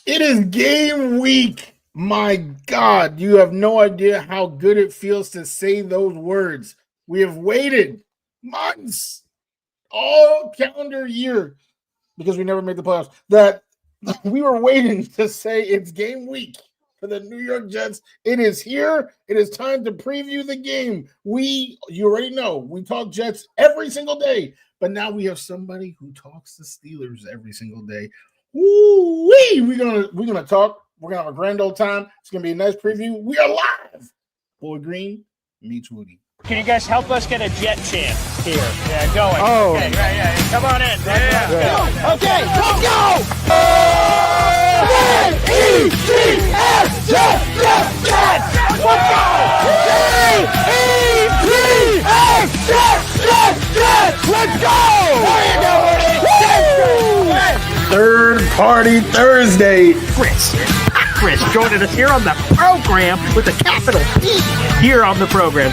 It is game week. My God, you have no idea how good it feels to say those words. We have waited months, all calendar year, because we never made the playoffs, that we were waiting to say it's game week for the New York Jets. It is here. It is time to preview the game. You already know, we talk Jets every single day, but now we have somebody who talks the Steelers every single day. Woo-wee! We're gonna talk. We're gonna have a grand old time. It's gonna be a nice preview. We are live. Boy Green meets Wudi. Can you guys help us get a Jet chant here? Yeah, going. Oh. Okay, right, yeah. Come on in. Yeah. Okay, let's go! J-E-T-S, Jets! Let's go! J-E-T-S, Jets! Let's go! There you go, Woody! Third Party Thursday. Chris joining us here on the program with a capital P here on the program.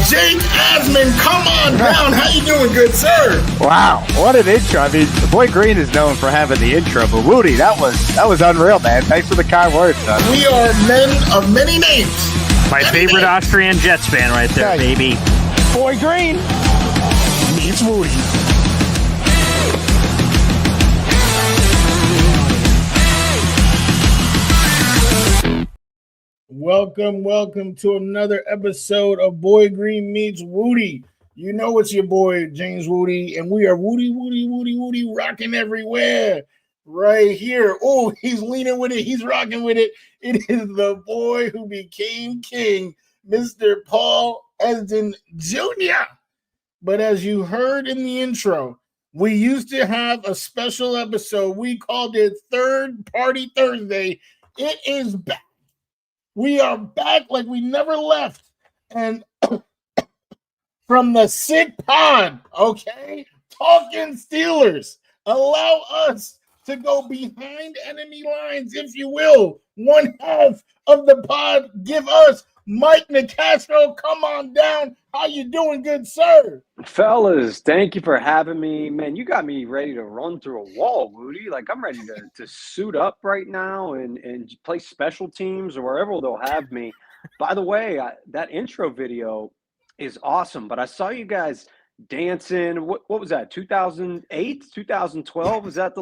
Jake Asman, come on down. How you doing, good sir? Wow, what an intro. I mean, the boy Green is known for having the intro, but Wudi, that was unreal, man. Thanks for the kind words, son. We are men of many names. My favorite Austrian Jets fan right there, Okay. baby. Boy Green Meets Wudi. Welcome to another episode of Boy Green Meets Wudi. You know it's your boy, James Wudi, and we are Wudi, rocking everywhere. Right here. Oh, he's leaning with it. He's rocking with it. It is the boy who became king, Mr. Paul Esden Jr. But as you heard in the intro, we used to have a special episode. We called it Third Party Thursday. It is back. We are back like we never left. And from the sick pod, okay? Talking Steelers. Allow us to go behind enemy lines, if you will. One half of the pod. Give us Mike Nicastro. Come on down. How you doing, good sir? Fellas, thank you for having me. Man, you got me ready to run through a wall, Wudi. Like, I'm ready to suit up right now and play special teams or wherever they'll have me. By the way, that intro video is awesome, but I saw you guys dancing. What was that, 2008, 2012? Was that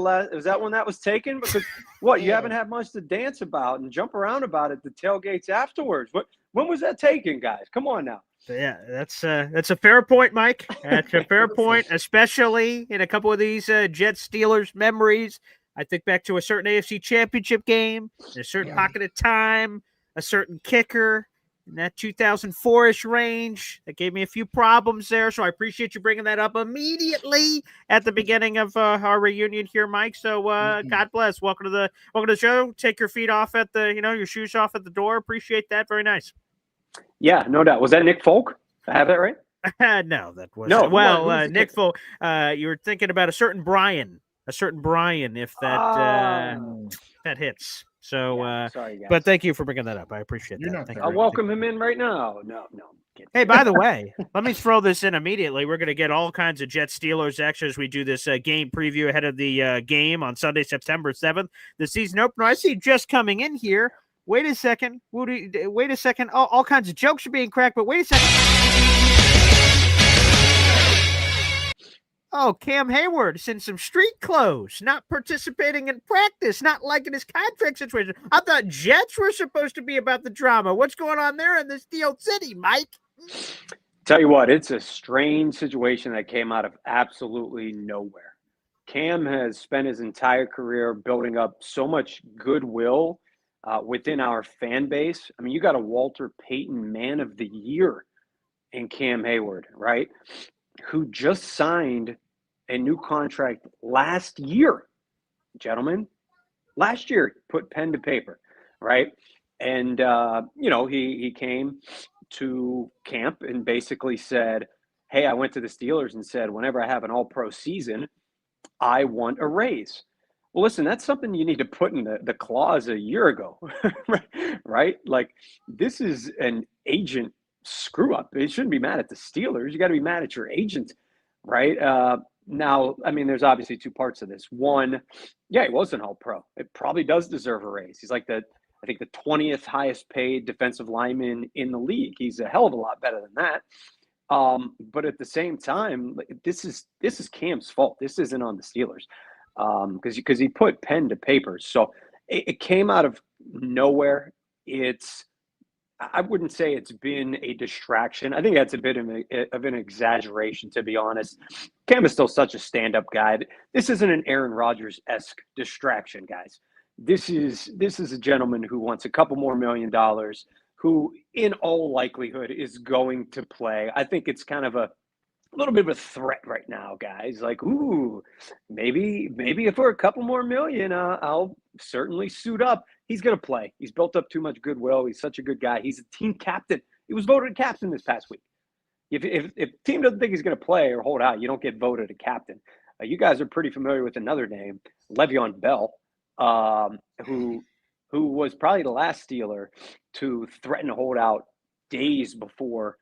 when that was taken? Because, you haven't had much to dance about and jump around about at the tailgates afterwards. When was that taken, guys? Come on now. Yeah, that's a fair point, Mike. That's a fair point, especially in a couple of these Jets Steelers memories. I think back to a certain AFC Championship game, a certain pocket of time, a certain kicker in that 2004-ish range. That gave me a few problems there, so I appreciate you bringing that up immediately at the beginning of our reunion here, Mike. So God bless. Welcome to the show. Take your feet off at your shoes off at the door. Appreciate that. Very nice. Yeah, no doubt. Was that Nick Folk? I have that right? No, that wasn't. No. Well, Nick Folk, you were thinking about a certain Brian, if that that hits. So, sorry, guys. but thank you for bringing that up. I appreciate that. I'll welcome him in right now. No. Hey, by the way, let me throw this in immediately. We're going to get all kinds of Jets Steelers action as we do this game preview ahead of the game on Sunday, September 7th. The season opener. I see just coming in here. Wait a second, Wudi. Wait a second. All kinds of jokes are being cracked, but wait a second. Oh, Cam Heyward is in some street clothes, not participating in practice, not liking his contract situation. I thought Jets were supposed to be about the drama. What's going on there in this Steel City, Mike? Tell you what, it's a strange situation that came out of absolutely nowhere. Cam has spent his entire career building up so much goodwill within our fan base. I mean, you got a Walter Payton Man of the Year in Cam Heyward, right? Who just signed a new contract last year, gentlemen. Last year, put pen to paper, right? And, he came to camp and basically said, hey, I went to the Steelers and said, whenever I have an all-pro season, I want a raise. Well, listen, that's something you need to put in the clause a year ago, right? Like, this is an agent screw up. It shouldn't be mad at the Steelers. You got to be mad at your agent, right? Now, I mean, there's obviously two parts of this. One, yeah, he was an All-Pro. It probably does deserve a raise. He's like I think the 20th highest paid defensive lineman in the league. He's a hell of a lot better than that. But at the same time, this is Cam's fault. This isn't on the Steelers, because he put pen to paper. So it came out of nowhere. I wouldn't say it's been a distraction. I think that's a bit of an exaggeration, to be honest. Cam is still such a stand-up guy. This isn't an Aaron Rodgers-esque distraction, guys. This is a gentleman who wants a couple more $1 million, who in all likelihood is going to play. I think it's kind of a little bit of a threat right now, guys. Like, ooh, maybe if we're a couple more million, I'll certainly suit up. He's going to play. He's built up too much goodwill. He's such a good guy. He's a team captain. He was voted a captain this past week. If team doesn't think he's going to play or hold out, you don't get voted a captain. You guys are pretty familiar with another name, Le'Veon Bell, who was probably the last Steeler to threaten to hold out days before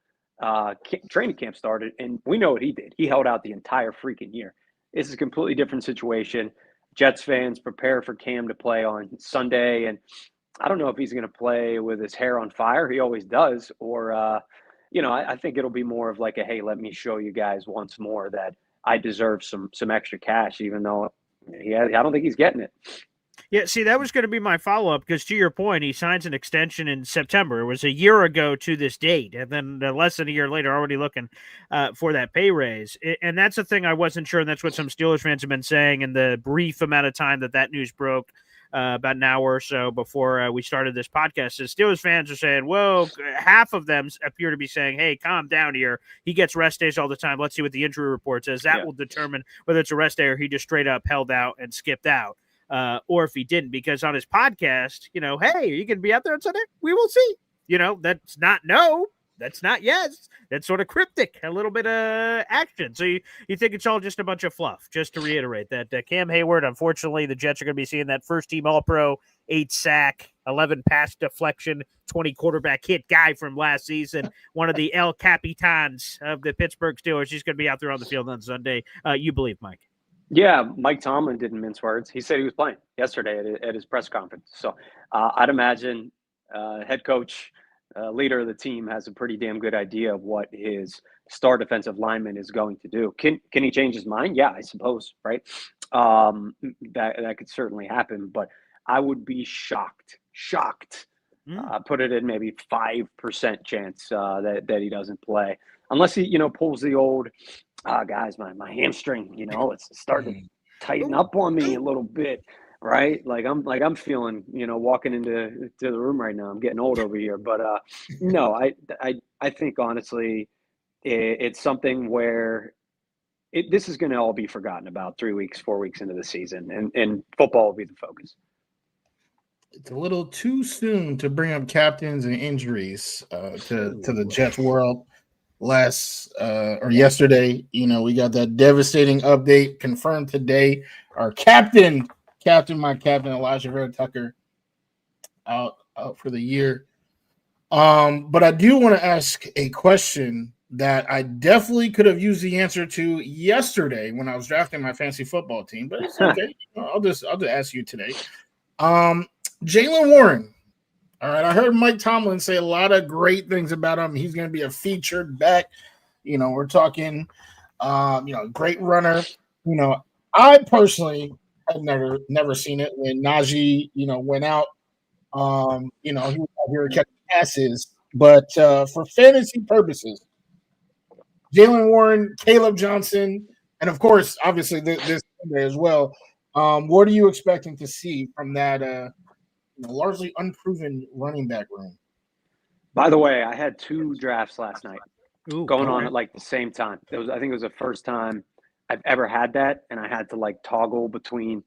training camp started, and we know what he did. He held out the entire freaking year. This is a completely different situation. Jets fans prepare for Cam to play on Sunday, and I don't know if he's going to play with his hair on fire. He always does, or I think it'll be more of like a, hey, let me show you guys once more that I deserve some extra cash, even though I don't think he's getting it. Yeah, see, that was going to be my follow-up, because to your point, he signs an extension in September. It was a year ago to this date, and then less than a year later, already looking for that pay raise. And that's the thing I wasn't sure, and that's what some Steelers fans have been saying in the brief amount of time that news broke, about an hour or so before we started this podcast. The Steelers fans are saying, well, half of them appear to be saying, hey, calm down here. He gets rest days all the time. Let's see what the injury report says. That will determine whether it's a rest day or he just straight up held out and skipped out. Or if he didn't, because on his podcast, hey, are you going to be out there on Sunday? We will see. That's not no. That's not yes. That's sort of cryptic, a little bit of action. So you think it's all just a bunch of fluff. Just to reiterate that Cam Heyward, unfortunately, the Jets are going to be seeing that first-team All-Pro, 8 sack, 11 pass deflection, 20 quarterback hit guy from last season, one of the El Capitans of the Pittsburgh Steelers. He's going to be out there on the field on Sunday. You believe, Mike? Yeah, Mike Tomlin didn't mince words. He said he was playing yesterday at his press conference. So I'd imagine head coach, leader of the team, has a pretty damn good idea of what his star defensive lineman is going to do. Can he change his mind? Yeah, I suppose, right? That could certainly happen, but I would be shocked. Put it in maybe 5% chance that he doesn't play, unless he pulls the old. Guys, my hamstring, it's starting to tighten up on me a little bit, right? Like I'm feeling, walking into the room right now. I'm getting old over here, but no, I think honestly, it's something where this is going to all be forgotten about 3 weeks, 4 weeks into the season, and football will be the focus. It's a little too soon to bring up captains and injuries to the Jets world. Yesterday, we got that devastating update confirmed today. Our captain, Elijah Vera Tucker, out for the year. But I do want to ask a question that I definitely could have used the answer to yesterday when I was drafting my fantasy football team, but it's okay. I'll just ask you today. Jaylen Warren. All right, I heard Mike Tomlin say a lot of great things about him. He's going to be a featured back. We're talking, great runner. I personally had never seen it when Najee, went out. He was out here catching passes. But for fantasy purposes, Jaylen Warren, Caleb Johnson, and of course, obviously this Sunday as well. What are you expecting to see from that? Largely unproven running back room. By the way, I had 2 drafts last night going on at like the same time. I think it was the first time I've ever had that, and I had to toggle between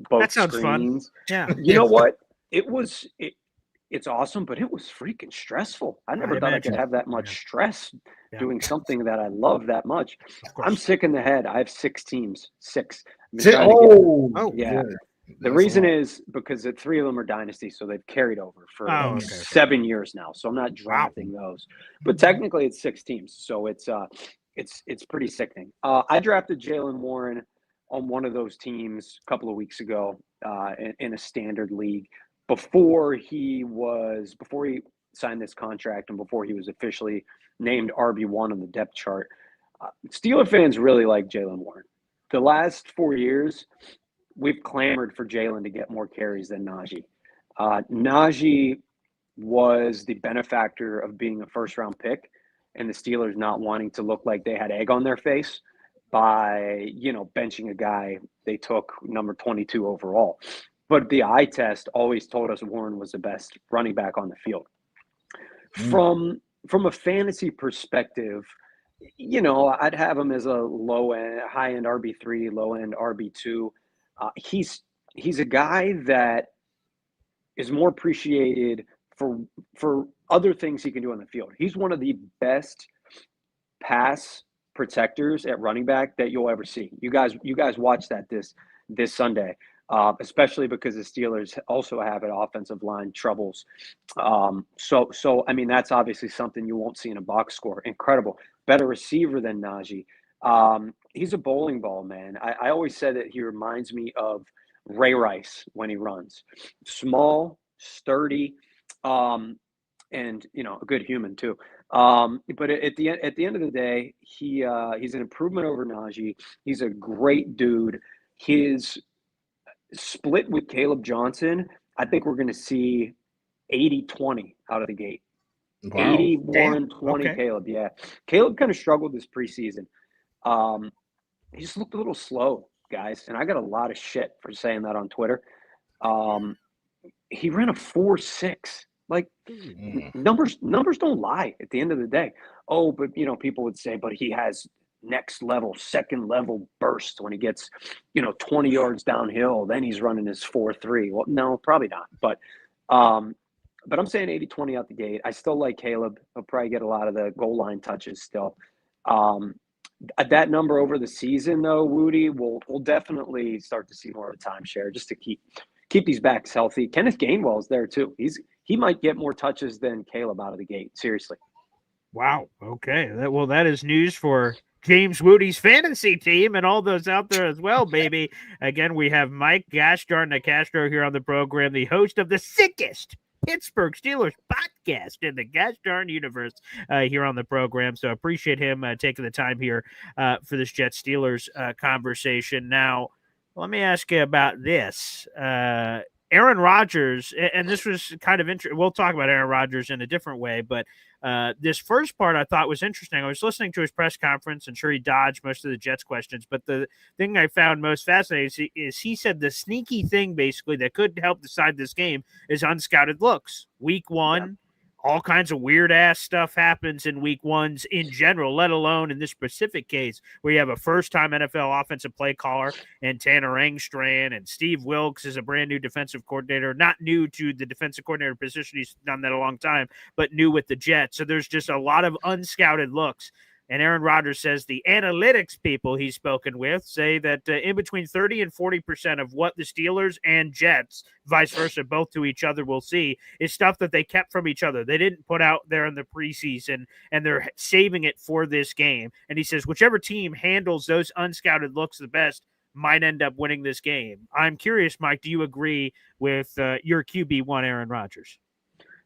both that sounds screens. Fun. Yeah. You know what? It's awesome, but it was freaking stressful. I never thought I could have that much stress doing something that I love that much. I'm sick in the head. I have 6 teams. 6. Yeah. Good. The reason is because 3 of them are dynasty, so they've carried over for 7 years now. So I'm not drafting those, but technically it's 6 teams. So it's it's pretty sickening. I drafted Jalen Warren on one of those teams a couple of weeks ago in a standard league before he signed this contract and before he was officially named RB1 on the depth chart. Steeler fans really like Jalen Warren. The last 4 years, we've clamored for Jalen to get more carries than Najee. Najee was the benefactor of being a first-round pick and the Steelers not wanting to look like they had egg on their face by, benching a guy they took number 22 overall. But the eye test always told us Warren was the best running back on the field. From a fantasy perspective, I'd have him as a high-end RB3, low-end RB2. He's a guy that is more appreciated for other things he can do on the field. He's one of the best pass protectors at running back that you'll ever see. You guys watch that this Sunday, especially because the Steelers also have an offensive line troubles. So I mean, that's obviously something you won't see in a box score. Incredible. Better receiver than Najee. He's a bowling ball, man. I always said that he reminds me of Ray Rice when he runs. Small, sturdy, and a good human too. But at the end of the day, he's an improvement over Najee. He's a great dude. His split with Caleb Johnson, I think we're going to see 80-20 out of the gate. Wow. 81-20 Okay. Caleb. Yeah. Caleb kind of struggled this preseason. He just looked a little slow, guys. And I got a lot of shit for saying that on Twitter. He ran a 4.6. Like numbers don't lie at the end of the day. Oh, but people would say, but he has next level, second level burst when he gets, 20 yards downhill, then he's running his 4.3. Well, no, probably not. But I'm saying 80-20 out the gate. I still like Caleb. He'll probably get a lot of the goal line touches still. That number over the season, though, Wudi, we'll definitely start to see more of a timeshare just to keep these backs healthy. Kenneth Gainwell's there too. He might get more touches than Caleb out of the gate. Seriously. Wow. Okay. That is news for James Wudi's fantasy team and all those out there as well, baby. Again, we have Mike Gashdarn Castro here on the program, the host of the sickest Pittsburgh Steelers podcast in the gosh darn universe here on the program. So appreciate him taking the time here for this Jets Steelers conversation. Now, let me ask you about this. Aaron Rodgers, and this was kind of interesting. We'll talk about Aaron Rodgers in a different way, but this first part I thought was interesting. I was listening to his press conference, and sure, he dodged most of the Jets questions, but the thing I found most fascinating is he said the sneaky thing basically that could help decide this game is unscouted looks. Week one, all kinds of weird ass stuff happens in week ones in general, let alone in this specific case where you have a first time NFL offensive play caller and Tanner Engstrand, and Steve Wilkes is a brand new defensive coordinator, not new to the defensive coordinator position. He's done that a long time, but new with the Jets. So there's just a lot of unscouted looks. And Aaron Rodgers says the analytics people he's spoken with say that in between 30 and 40% of what the Steelers and Jets, vice versa, both to each other will see is stuff that they kept from each other. They didn't put out there in the preseason, and they're saving it for this game. And he says whichever team handles those unscouted looks the best might end up winning this game. I'm curious, Mike, do you agree with your QB1, Aaron Rodgers?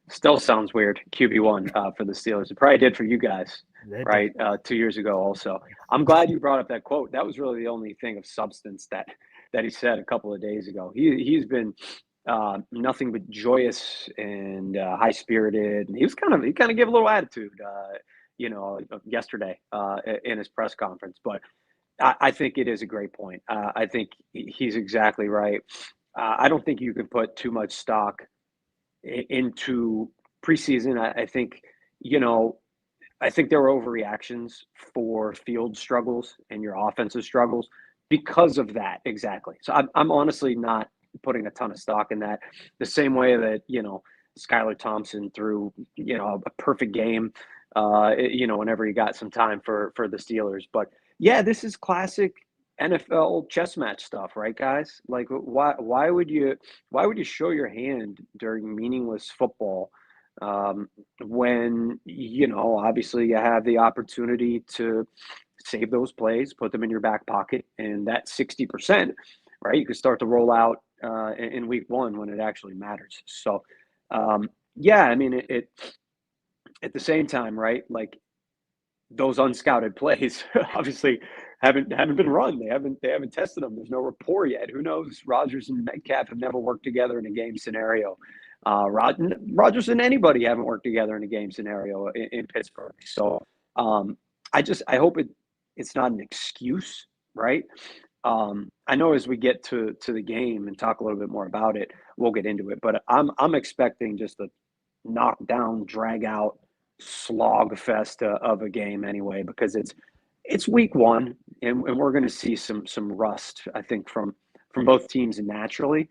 Still sounds weird, QB1 for the Steelers. It probably did for you guys. Right. 2 years ago also. I'm glad you brought up that quote. That was really the only thing of substance that he said a couple of days ago. He's been nothing but joyous and high-spirited. And he kind of gave a little attitude, yesterday in his press conference. But I think it is a great point. I think he's exactly right. I don't think you can put too much stock into preseason. I think, I think there were overreactions for field struggles and your offensive struggles because of that. Exactly. So I'm honestly not putting a ton of stock in that. The same way that, Skylar Thompson threw, a perfect game, whenever he got some time for the Steelers. But yeah, this is classic NFL chess match stuff, right, guys? Like, why would you show your hand during meaningless football When, obviously you have the opportunity to save those plays, put them in your back pocket, and that 60%, right, you can start to roll out in week one when it actually matters. So, yeah, I mean, it at the same time, right, like those unscouted plays obviously haven't been run. They haven't tested them. There's no rapport yet. Who knows? Rodgers and Metcalf have never worked together in a game scenario. Rodgers and anybody haven't worked together in a game scenario in Pittsburgh. So I hope it's not an excuse, right? I know as we get to the game and talk a little bit more about it, we'll get into it. But I'm expecting just a knockdown, drag out, slog fest of a game anyway, because it's week one, and we're going to see some rust, I think, from both teams naturally.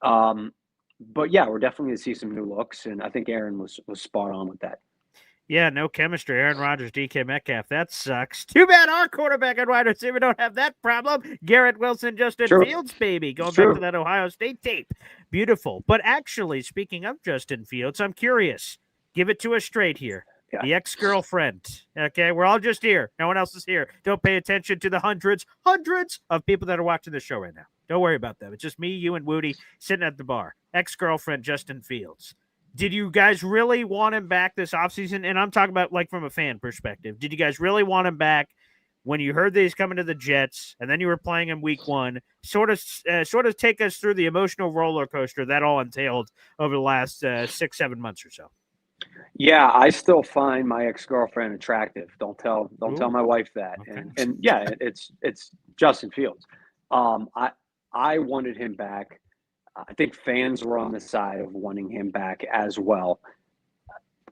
But yeah, we're definitely going to see some new looks, and I think Aaron was spot on with that. Yeah, no chemistry. Aaron Rodgers, DK Metcalf. That sucks. Too bad our quarterback and wide receiver don't have that problem. Garrett Wilson, Justin Fields, baby. Going back to that Ohio State tape. Beautiful. But actually, speaking of Justin Fields, I'm curious. Give it to us straight here. Yeah. The ex-girlfriend. Okay, we're all just here. No one else is here. Don't pay attention to the hundreds of people that are watching the show right now. Don't worry about them. It's just me, you, and Wudi sitting at the bar. Ex-girlfriend Justin Fields. Did you guys really want him back this offseason? And I'm talking about like from a fan perspective. Did you guys really want him back when you heard that he's coming to the Jets and then you were playing him week one? Sort of take us through the emotional roller coaster that all entailed over the last 6-7 months or so. Yeah, I still find my ex-girlfriend attractive. Don't tell my wife that. Okay. And yeah, it's Justin Fields. I wanted him back. I think fans were on the side of wanting him back as well,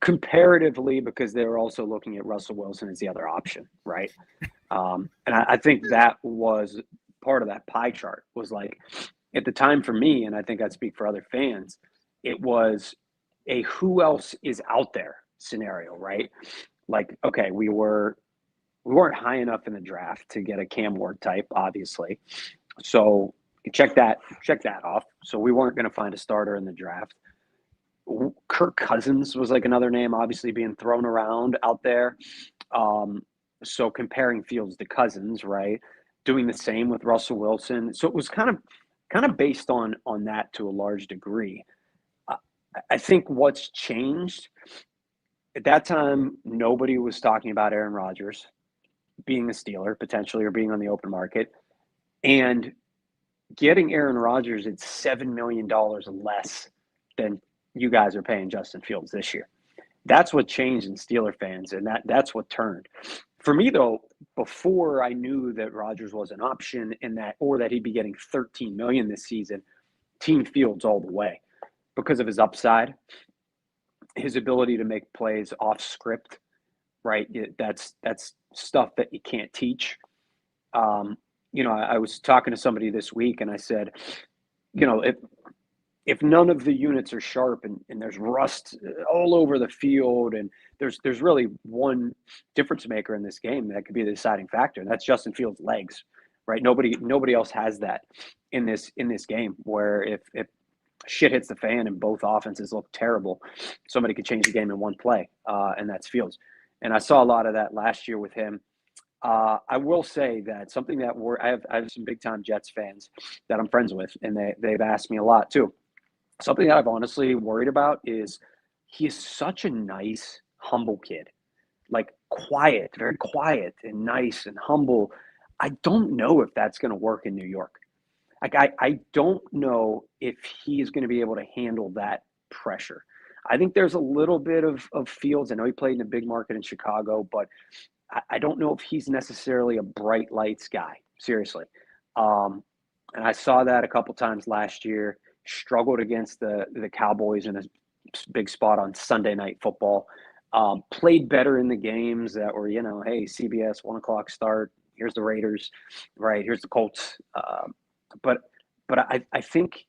comparatively, because they were also looking at Russell Wilson as the other option, right? And I think that was part of that pie chart. Was like, at the time for me, and I think I'd speak for other fans, it was a who else is out there scenario, right? Like, okay, we weren't high enough in the draft to get a Cam Ward type, obviously. So check that off. So we weren't going to find a starter in the draft. Kirk Cousins was like another name, obviously being thrown around out there. So comparing Fields to Cousins, right? Doing the same with Russell Wilson. So it was kind of based on that to a large degree. I think what's changed at that time, nobody was talking about Aaron Rodgers being a Steeler potentially, or being on the open market, and getting Aaron Rodgers at $7 million less than you guys are paying Justin Fields this year. That's what changed in Steeler fans, and that's what turned. For me, though, before I knew that Rodgers was an option or that he'd be getting $13 million this season, Team Fields all the way, because of his upside, his ability to make plays off script, right? That's stuff that you can't teach. I was talking to somebody this week, and I said, if none of the units are sharp and there's rust all over the field, and there's really one difference maker in this game that could be the deciding factor, and that's Justin Fields' legs, right? Nobody else has that in this game, where if shit hits the fan and both offenses look terrible, somebody could change the game in one play, and that's Fields. And I saw a lot of that last year with him. I will say that something that I have some big time Jets fans that I'm friends with, and they've asked me a lot too. Something that I've honestly worried about is he's such a nice, humble kid, like quiet, very quiet and nice and humble. I don't know if that's going to work in New York. Like, I don't know if he's going to be able to handle that pressure. I think there's a little bit of Fields. I know he played in a big market in Chicago, but I don't know if he's necessarily a bright lights guy, seriously. And I saw that a couple times last year, struggled against the Cowboys in a big spot on Sunday Night Football, played better in the games that were, hey, CBS, 1 o'clock start, here's the Raiders, right, here's the Colts. But I think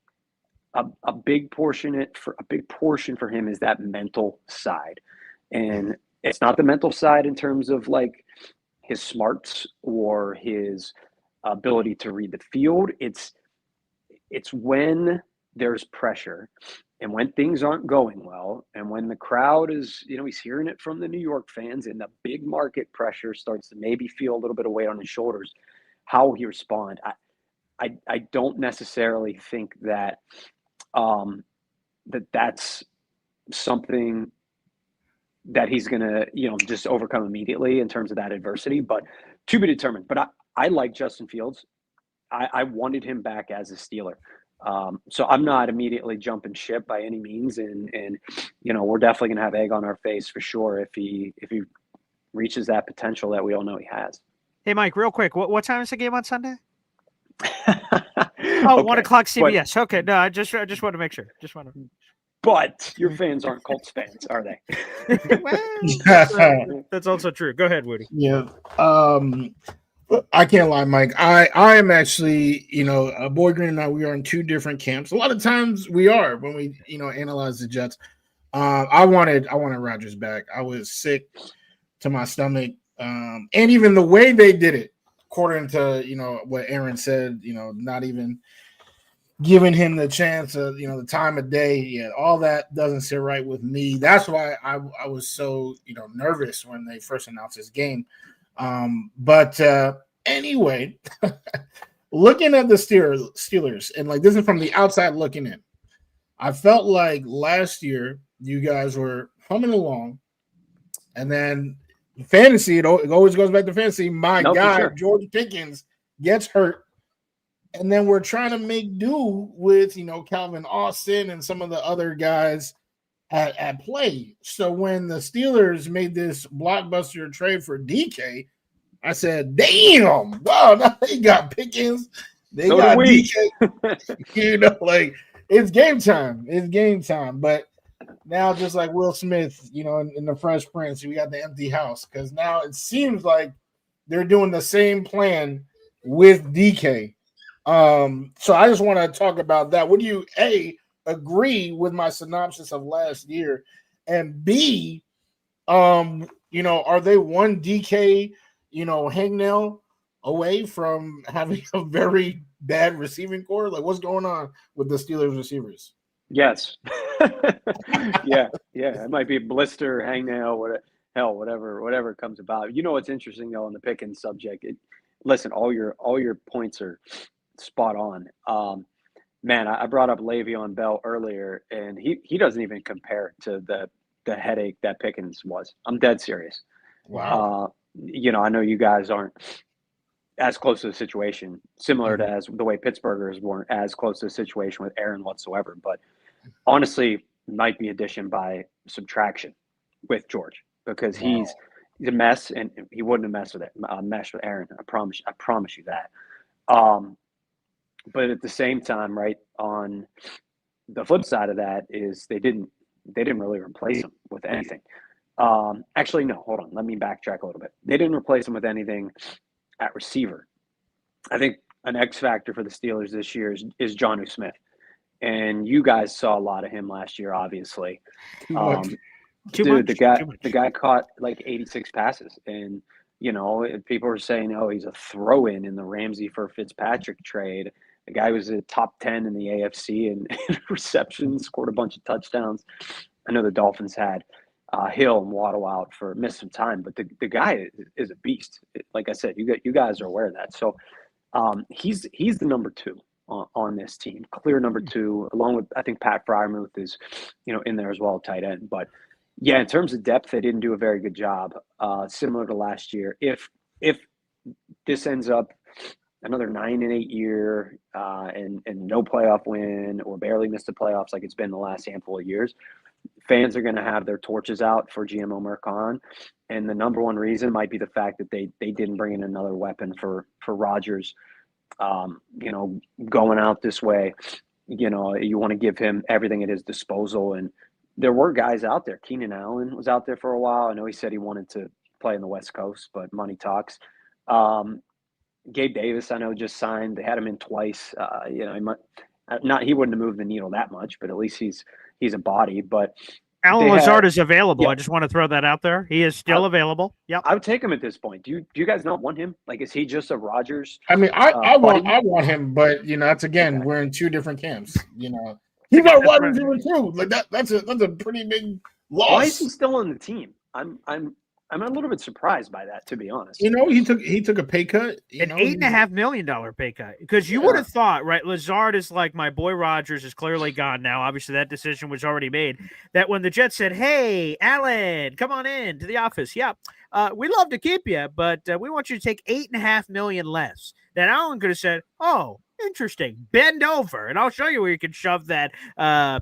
a big portion for him is that mental side. And it's not the mental side in terms of like his smarts or his ability to read the field. It's when there's pressure And when things aren't going well, and when the crowd is, he's hearing it from the New York fans, and the big market pressure starts to maybe feel a little bit of weight on his shoulders, how will he respond? I don't necessarily think that that's something that he's going to, just overcome immediately in terms of that adversity, but to be determined. But I like Justin Fields. I wanted him back as a Steeler. So I'm not immediately jumping ship by any means. And we're definitely going to have egg on our face for sure if he reaches that potential that we all know he has. Hey, Mike, real quick, what time is the game on Sunday? Okay, 1 o'clock CBS. Okay, no, I just want to make sure. But your fans aren't Colts fans, are they? Well, that's also true. Go ahead, Woody. Yeah. I can't lie, Mike. I am actually, Boy Green and I, we are in two different camps. A lot of times we are when we, analyze the Jets. I wanted Rodgers back. I was sick to my stomach. And even the way they did it, according to, what Aaron said, not even giving him the chance of, the time of day, all that doesn't sit right with me. That's why I was so, nervous when they first announced this game. But anyway, looking at the Steelers, and like this is from the outside looking in, I felt like last year you guys were humming along, and then fantasy, it always goes back to fantasy. My guy, sure. George Pickens gets hurt. And then we're trying to make do with, Calvin Austin and some of the other guys at play. So when the Steelers made this blockbuster trade for DK, I said, damn, wow, now they got Pickens. They so got DK. It's game time. It's game time. But now, just like Will Smith, in the Fresh Prince, we got the empty house. Because now it seems like they're doing the same plan with DK. So I just want to talk about that. Would you agree with my synopsis of last year, and B, are they one DK, hangnail away from having a very bad receiving core? Like, what's going on with the Steelers receivers? Yes. yeah. It might be a blister, hangnail, whatever comes about. What's interesting though on the Pickens subject? Listen, all your points are spot on. Man, I brought up Le'Veon Bell earlier, and he doesn't even compare to the headache that Pickens was. I'm dead serious. Wow. I know you guys aren't as close to the situation, similar to as the way Pittsburghers weren't as close to the situation with Aaron whatsoever. But honestly, might be addition by subtraction with George, because he's a mess, and he wouldn't have messed with Aaron. I promise you that. But at the same time, right, on the flip side of that is they didn't really replace him with anything. Actually, no, hold on. Let me backtrack a little bit. They didn't replace him with anything at receiver. I think an X factor for the Steelers this year is Jonnu Smith. And you guys saw a lot of him last year, obviously. The guy caught like 86 passes. And, people were saying, he's a throw-in in the Ramsey for Fitzpatrick trade. The guy was a top 10 in the AFC in receptions, scored a bunch of touchdowns. I know the Dolphins had Hill and Waddle out for missed some time, but the guy is a beast. Like I said, you guys are aware of that. So he's the number two on this team, clear number two, along with, I think, Pat Freiermuth is, in there as well, tight end. But yeah, in terms of depth, they didn't do a very good job, similar to last year. If this ends up another 9-8 year and no playoff win, or barely missed the playoffs like it's been the last handful of years, fans are going to have their torches out for GM Omar Khan. And the number one reason might be the fact that they didn't bring in another weapon for Rodgers. Going out this way, you want to give him everything at his disposal. And there were guys out there. Keenan Allen was out there for a while. I know he said he wanted to play in the West Coast, but money talks. Gabe Davis, I know, just signed. They had him in twice. He wouldn't have moved the needle that much, but at least he's a body. But Alan Lazard is available. Yeah. I just want to throw that out there. He is still available. Yep. I would take him at this point. Do you guys not want him? Like, is he just a Rodgers? I mean, I want him, but that's again, we're in two different camps. He's our wide receiver too. Like that's a pretty big loss. Why is he still on the team? I'm a little bit surprised by that, to be honest. You know, he took a pay cut. An $8.5 million pay cut. Because you would have thought, right? Lazard is like, my boy Rodgers is clearly gone now. Obviously, that decision was already made. That when the Jets said, "Hey, Allen, come on in to the office. Yeah, we'd love to keep you, but we want you to take $8.5 million less." Then Allen could have said, "Oh, interesting. Bend over, and I'll show you where you can shove that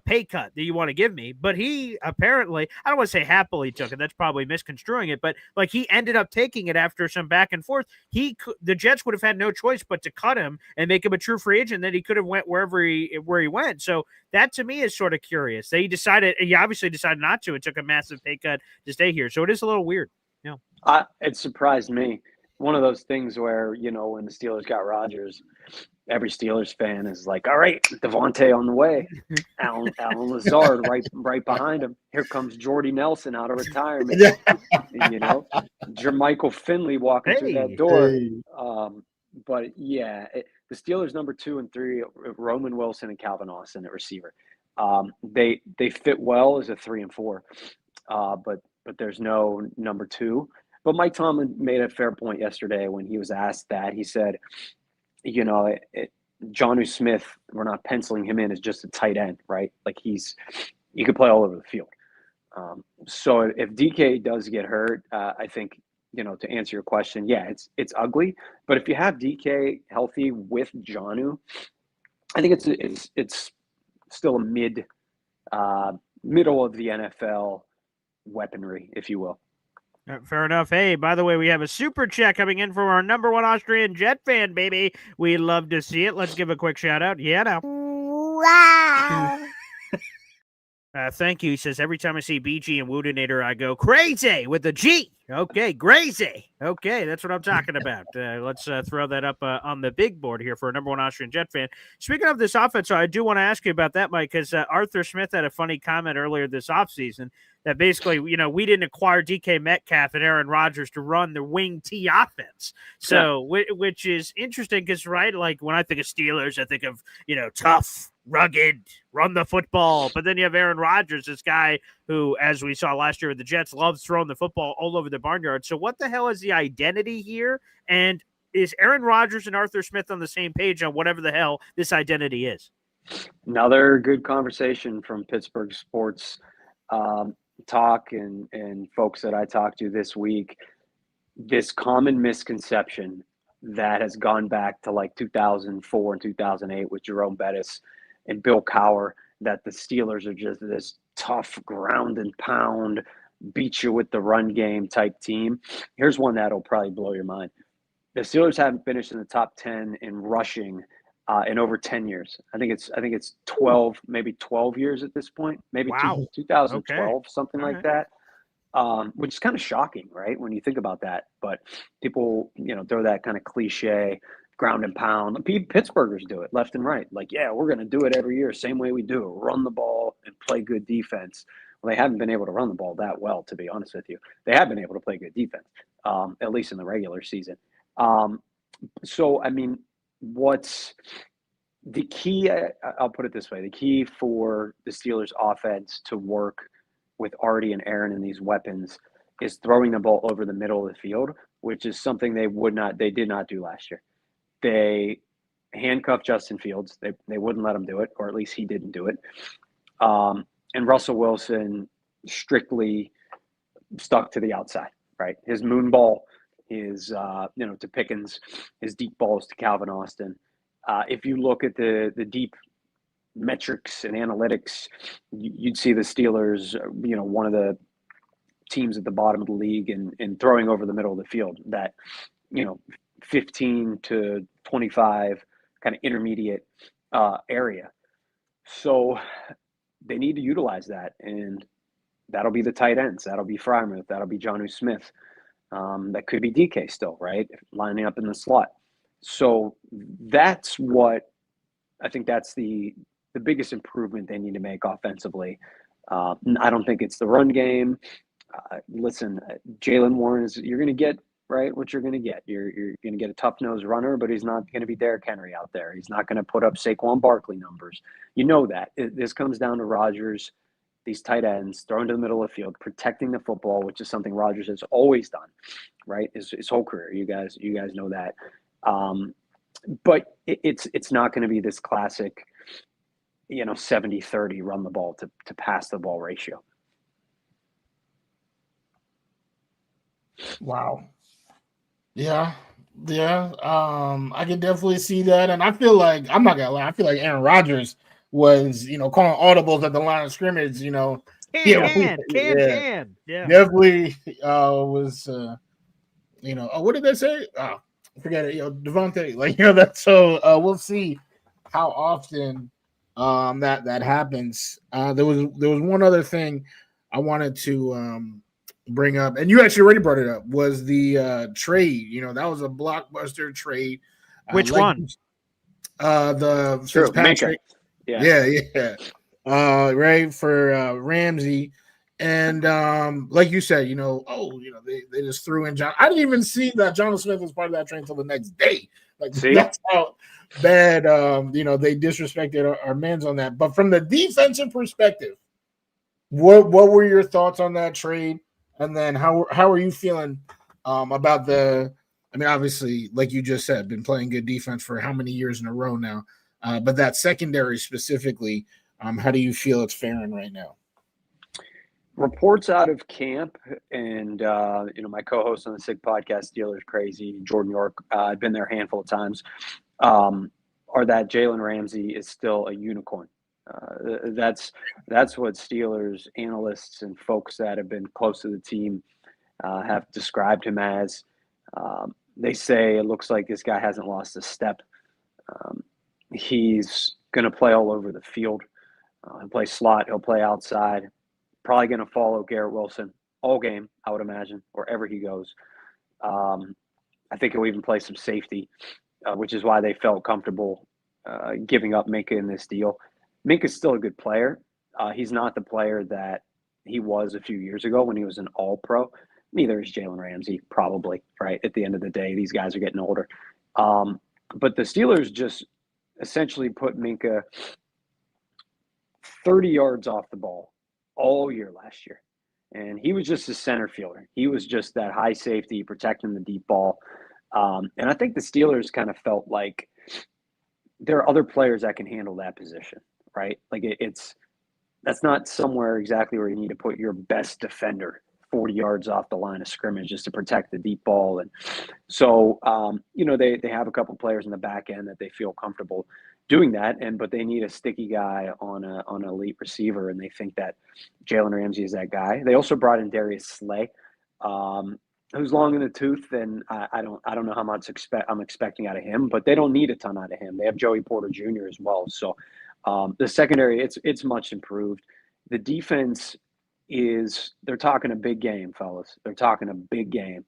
pay cut that you want to give me." But he apparently, I don't want to say happily took it. That's probably misconstruing it. But like he ended up taking it after some back and forth. The Jets would have had no choice but to cut him and make him a true free agent. Then he could have went where he went. So that to me is sort of curious. He obviously decided not to. It took a massive pay cut to stay here. So it is a little weird. Yeah. It surprised me. One of those things where, when the Steelers got Rodgers, every Steelers fan is like, all right, Devontae on the way. Alan Lazard right behind him. Here comes Jordy Nelson out of retirement. Jermichael Finley walking through that door. But yeah, the Steelers number 2 and 3, Roman Wilson and Calvin Austin at receiver. They fit well as a 3 and 4. But there's no number 2. But Mike Tomlin made a fair point yesterday when he was asked that. He said, Jonnu Smith, we're not penciling him in as just a tight end, right? Like he could play all over the field. So if DK does get hurt, I think, to answer your question, yeah, it's ugly. But if you have DK healthy with Jonnu, I think it's still a middle of the NFL weaponry, if you will. Fair enough. Hey, by the way, we have a super chat coming in from our number 1 Austrian Jet fan, baby. We love to see it. Let's give a quick shout out. Yeah, now. Wow. Thank you. He says, every time I see BG and Woodinator, I go crazy with a G. Okay, crazy. Okay, that's what I'm talking about. Let's throw that up on the big board here for a number 1 Austrian Jet fan. Speaking of this offense, I do want to ask you about that, Mike, because Arthur Smith had a funny comment earlier this offseason that basically, we didn't acquire DK Metcalf and Aaron Rodgers to run the wing T offense. So, which is interesting because, right, like when I think of Steelers, I think of, tough, rugged, run the football. But then you have Aaron Rodgers, this guy who, as we saw last year with the Jets, loves throwing the football all over the barnyard. So what the hell is the identity here? And is Aaron Rodgers and Arthur Smith on the same page on whatever the hell this identity is? Another good conversation from Pittsburgh sports talk and folks that I talked to this week. This common misconception that has gone back to like 2004 and 2008 with Jerome Bettis and Bill Cowher, that the Steelers are just this tough ground and pound, beat you with the run game type team. Here's one that'll probably blow your mind. The Steelers haven't finished in the top 10 in rushing in over 10 years. I think it's 12, maybe 12 years at this point, maybe 2012, something like that. Which is kind of shocking, right? When you think about that, but people, throw that kind of cliche ground and pound. Pittsburghers do it left and right. Like, yeah, we're going to do it every year. Same way we do it. Run the ball and play good defense. Well, they haven't been able to run the ball that well, to be honest with you. They have been able to play good defense, at least in the regular season. So, I mean, what's the key? I'll put it this way. The key for the Steelers offense to work with Artie and Aaron and these weapons is throwing the ball over the middle of the field, which is something they did not do last year. They handcuffed Justin Fields. They wouldn't let him do it, or at least he didn't do it. And Russell Wilson strictly stuck to the outside, right? His moon ball, his, to Pickens, his deep balls to Calvin Austin. If you look at the deep metrics and analytics, you'd see the Steelers, one of the teams at the bottom of the league in throwing over the middle of the field, that, 15 to 25 kind of intermediate area. So they need to utilize that, and that'll be the tight ends. That'll be Freiermuth. That'll be Jonnu Smith. That could be DK still, right? Lining up in the slot. So that's what I think that's the biggest improvement they need to make offensively. I don't think it's the run game. Listen, Jaylen Warren you're going to get right? What you're going to get. You're going to get a tough-nosed runner, but he's not going to be Derrick Henry out there. He's not going to put up Saquon Barkley numbers. You know that. This comes down to Rodgers, these tight ends, throwing to the middle of the field, protecting the football, which is something Rodgers has always done, right? His whole career. You guys know that. But it's not going to be this classic, 70-30 run the ball to pass the ball ratio. Wow. Yeah. I can definitely see that. And I feel like, I'm not gonna lie, I feel like Aaron Rodgers was, calling audibles at the line of scrimmage, Can. Yeah. Definitely was what did they say? Oh, forget it, Devontae. That's so we'll see how often that happens. There was one other thing I wanted to bring up, and you actually already brought it up, was the trade. That was a blockbuster trade. Which one? The Fitzpatrick. Yeah. Right, for Ramsey. And like you said, they just threw in John. I didn't even see that Jonathan Smith was part of that trade until the next day. That's how bad they disrespected our men's on that. But from the defensive perspective, what were your thoughts on that trade? And then how are you feeling about obviously, like you just said, been playing good defense for how many years in a row now? But that secondary specifically, how do you feel it's faring right now? Reports out of camp, and my co-host on the Sick Podcast, Steelers Crazy, Jordan York, I've been there a handful of times, are that Jalen Ramsey is still a unicorn. That's what Steelers analysts and folks that have been close to the team have described him as. They say it looks like this guy hasn't lost a step. He's going to play all over the field. He'll play slot. He'll play outside. Probably going to follow Garrett Wilson all game, I would imagine, wherever he goes. I think he'll even play some safety, which is why they felt comfortable giving up Minka in this deal. Minka's still a good player. He's not the player that he was a few years ago when he was an all-pro. Neither is Jalen Ramsey, probably, right? At the end of the day, these guys are getting older. But the Steelers just essentially put Minka 30 yards off the ball all year last year. And he was just a center fielder. He was just that high safety protecting the deep ball. And I think the Steelers kind of felt like there are other players that can handle that position, right? Like that's not somewhere exactly where you need to put your best defender 40 yards off the line of scrimmage just to protect the deep ball. And so, they have a couple players in the back end that they feel comfortable doing that. But they need a sticky guy on an elite receiver. And they think that Jalen Ramsey is that guy. They also brought in Darius Slay, who's long in the tooth. And I don't know how much I'm expecting out of him, but they don't need a ton out of him. They have Joey Porter Jr. as well. So the secondary, it's much improved. The defense they're talking a big game, fellas. They're talking a big game.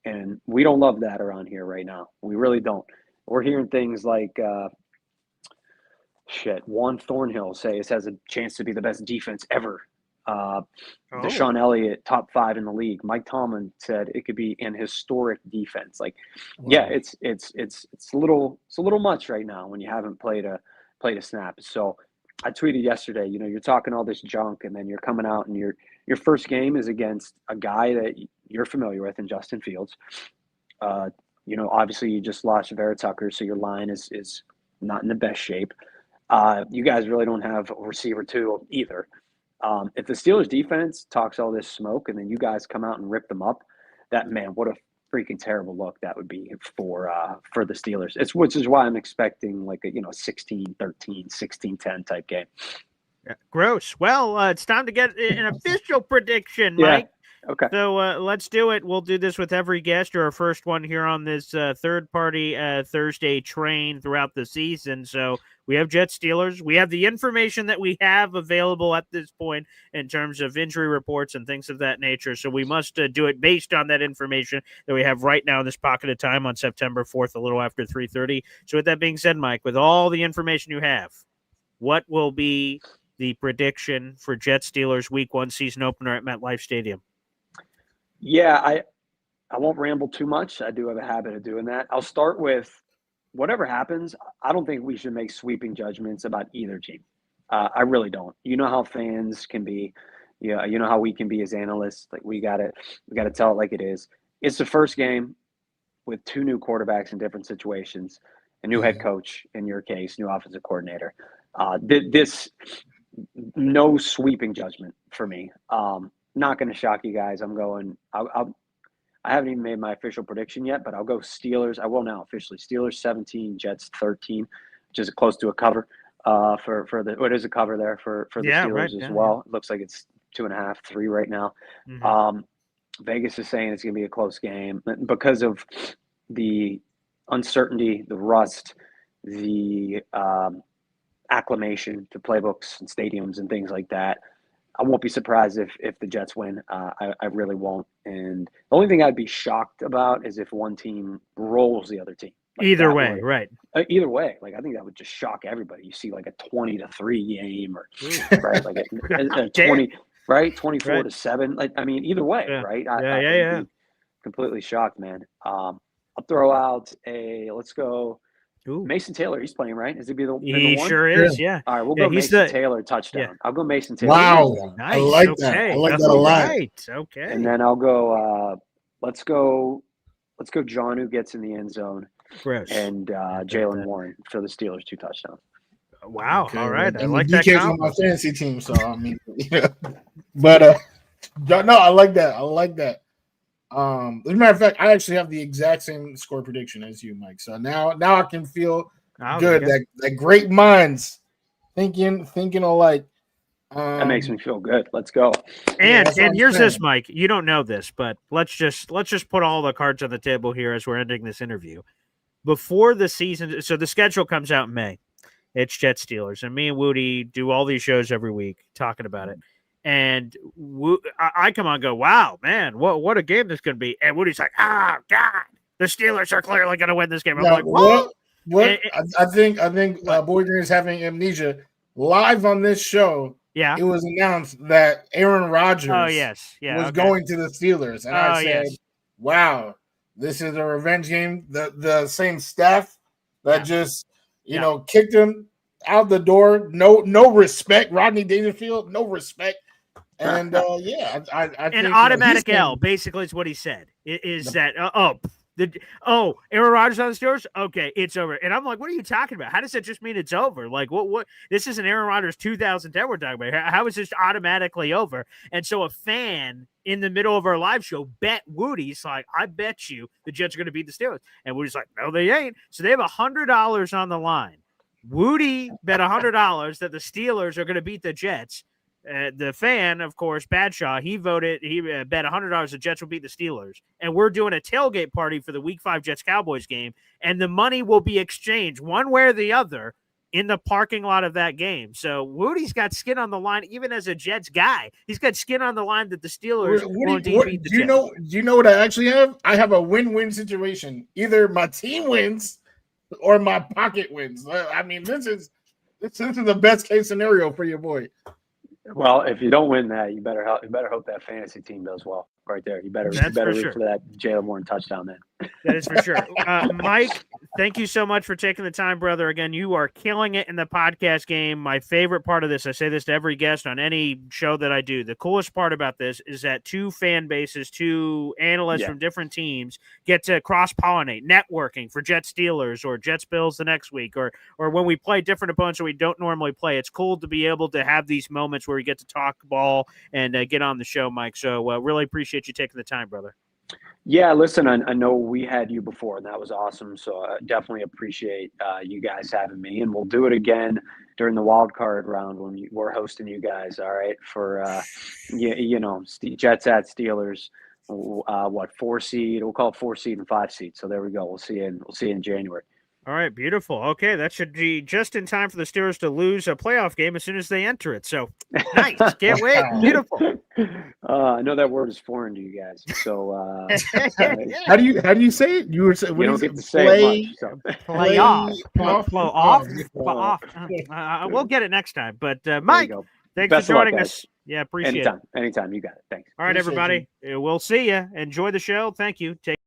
And we don't love that around here right now. We really don't. We're hearing things like, Juan Thornhill say it has a chance to be the best defense ever. Deshaun Elliott, top 5 in the league. Mike Tomlin said it could be an historic defense. It's a little much right now when you haven't played a snap. So I tweeted yesterday, you're talking all this junk, and then you're coming out and your first game is against a guy that you're familiar with in Justin Fields. Obviously you just lost Vera Tucker, so your line is not in the best shape. You guys really don't have a receiver too either. If the Steelers defense talks all this smoke and then you guys come out and rip them up, what a freaking terrible look that would be for the Steelers. Which is why I'm expecting like a 16-13, 16-10 type game. Yeah, gross. Well, it's time to get an official prediction, Mike. Okay. So let's do it. We'll do this with every guest. You're our first one here on this third-party Thursday train throughout the season. So we have Jets Steelers. We have the information that we have available at this point in terms of injury reports and things of that nature. So we must do it based on that information that we have right now in this pocket of time on September 4th, a little after 3:30. So with that being said, Mike, with all the information you have, what will be the prediction for Jets Steelers Week 1 season opener at MetLife Stadium? Yeah, I won't ramble too much. I do have a habit of doing that. I'll start with whatever happens. I don't think we should make sweeping judgments about either team. I really don't. You know how fans can be. Yeah, you know how we can be as analysts. Like we gotta tell it like it is. It's the first game with 2 new quarterbacks in different situations, a new head coach in your case, new offensive coordinator. This no sweeping judgment for me. Not going to shock you guys. I'm going. I haven't even made my official prediction yet, but I'll go Steelers. I will now officially. Steelers 17, Jets 13, which is close to a cover. For the it is a cover there for the Steelers as well. It looks like it's 2.5, 3 right now. Mm-hmm. Vegas is saying it's going to be a close game because of the uncertainty, the rust, the acclimation to playbooks and stadiums and things like that. I won't be surprised if the Jets win. I really won't. And the only thing I'd be shocked about is if one team rolls the other team. Like either way, right? Either way, like I think that would just shock everybody. You see like a 20-3 game, or right, like a 20, right, 24-7. Like I mean, either way, right? I be completely shocked, man. I'll throw out let's go. Ooh. Mason Taylor, he's playing, right? Is he the one? He sure is, yeah. All right, we'll go Mason Taylor touchdown. Yeah. I'll go Mason Taylor. Wow, nice. I like that. I like that a lot. Right. Okay. And then I'll go. Let's go. John, who gets in the end zone. Gross. And Jalen Warren for the Steelers 2 touchdowns. Wow. Okay. All right. And I like DK's that. on my fantasy team, so I mean, but no, I like that. I like that. As a matter of fact, I actually have the exact same score prediction as you, Mike. So now I can feel good that great minds thinking alike. That makes me feel good. Let's go. And here's this, Mike. You don't know this, but let's just put all the cards on the table here as we're ending this interview. Before the season, so the schedule comes out in May. It's Jets Steelers, and me and Wudi do all these shows every week talking about it. And I come on and go, wow, man, what a game this is going to be. And Woody's like, oh, God, the Steelers are clearly going to win this game. I'm like, what? I think Boy Green is having amnesia. Live on this show, it was announced that Aaron Rodgers was going to the Steelers. And I said, wow, this is a revenge game. The same staff that just, kicked him out the door. No respect. Rodney Dangerfield, no respect. And I think an automatic L basically is what he said. Aaron Rodgers on the Steelers? Okay, it's over. And I'm like, what are you talking about? How does that just mean it's over? Like, what? This is an Aaron Rodgers 2010 we're talking about. How is this automatically over? And so a fan in the middle of our live show bet Woody's like, I bet you the Jets are going to beat the Steelers. And Woody's like, no, they ain't. So they have $100 on the line. Woody bet $100 that the Steelers are going to beat the Jets. The fan, of course, Badshaw, he bet $100 the Jets will beat the Steelers. And we're doing a tailgate party for the Week 5 Jets-Cowboys game, and the money will be exchanged one way or the other in the parking lot of that game. So Woody's got skin on the line, even as a Jets guy. He's got skin on the line that the Steelers won't beat the Jets. Do you know what I actually have? I have a win-win situation. Either my team wins or my pocket wins. I mean, this is the best case scenario for your boy. Well, if you don't win that, you better hope that fantasy team does well right there. You better root for that Jalen Warren touchdown then. That is for sure. Mike, thank you so much for taking the time, brother. Again, you are killing it in the podcast game. My favorite part of this, I say this to every guest on any show that I do, the coolest part about this is that 2 fan bases, 2 analysts from different teams get to cross-pollinate, networking for Jets Steelers or Jets Bills the next week, or when we play different opponents that we don't normally play. It's cool to be able to have these moments where we get to talk ball and get on the show, Mike. So really appreciate you taking the time, brother. Yeah, listen, I know we had you before, and that was awesome. So I definitely appreciate you guys having me, and we'll do it again during the wild card round when we're hosting you guys. All right, for Jets at Steelers. 4 seed? We'll call it 4 seed and 5 seed. So there we go. We'll see you in January. All right, beautiful. Okay, that should be just in time for the Steelers to lose a playoff game as soon as they enter it. So nice, can't wait. Beautiful. I know that word is foreign to you guys. So how do you say it? You don't get to say it much. So. Play off. We'll get it next time. But Mike, thanks for joining us. Yeah, appreciate Anytime. it. Anytime. You got it. Thanks. All right, Appreciate everybody. We'll see you. Enjoy the show. Thank you. Take